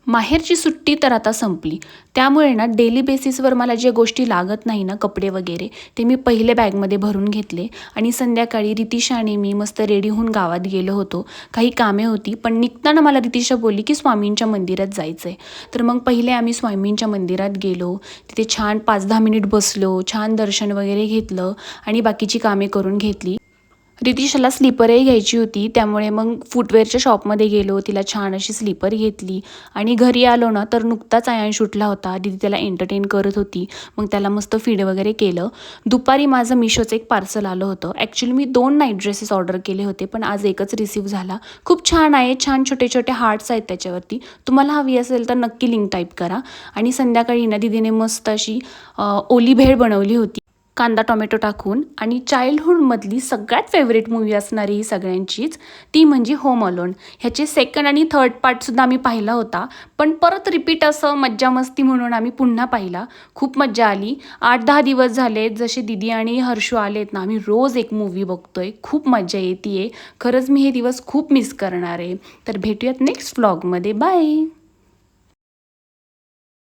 माहेरची सुट्टी तर आता संपली, त्यामुळे ना डेली बेसिसवर मला ज्या गोष्टी लागत नाही ना, कपडे वगैरे, ते मी पहिले बॅगमध्ये भरून घेतले आणि संध्याकाळी रितिशा आणि मी मस्त रेडी होऊन गावात गेलो होतो. काही कामे होती, पण निघताना मला रितिशा बोलली की स्वामींच्या मंदिरात जायचं आहे. तर मग पहिले आम्ही स्वामींच्या मंदिरात गेलो. तिथे छान 5-10 मिनिट बसलो, छान दर्शन वगैरे घेतलं आणि बाकीची कामे करून घेतली. रितिशाला स्लीपरही घ्यायची होती, त्यामुळे मग फुटवेअरच्या शॉपमध्ये गेलो, तिला छान अशी स्लीपर घेतली आणि घरी आलो ना तर नुकताच आयांश उठला होता. दीदी त्याला एंटरटेन करत होती, मग त्याला मस्त फीड वगैरे केलं. दुपारी माझं मिशोचं एक पार्सल आलं होतं. ॲक्च्युली मी 2 नाईट ड्रेसेस ऑर्डर केले होते, पण आज एकच रिसीव्ह झाला. खूप छान आहे, छान छोटे छोटे हार्ट्स आहेत त्याच्यावरती. तुम्हाला हवी असेल तर नक्की लिंक टाईप करा. आणि संध्याकाळी ना दीदीने मस्त अशी ओली भेळ बनवली होती, कांदा टोमॅटो टाकून. आणि चाइल्डहूडमधली सगळ्यात फेवरेट मूवी असणारी ही सगळ्यांचीच, ती म्हणजे होम अलोन. ह्याचे सेकंड आणि थर्ड पार्टसुद्धा आम्ही पाहिला होता, पण परत रिपीट असं मज्जा मस्ती म्हणून आम्ही पुन्हा पाहिला. खूप मज्जा आली. 8-10 दिवस झाले जसे दीदी आणि हर्षू आलेत ना, आम्ही रोज एक मूवी बघतोय. खूप मज्जा येते. खरंच मी हे दिवस खूप मिस करणार आहे. तर भेटूयात नेक्स्ट व्लॉगमध्ये. बाय.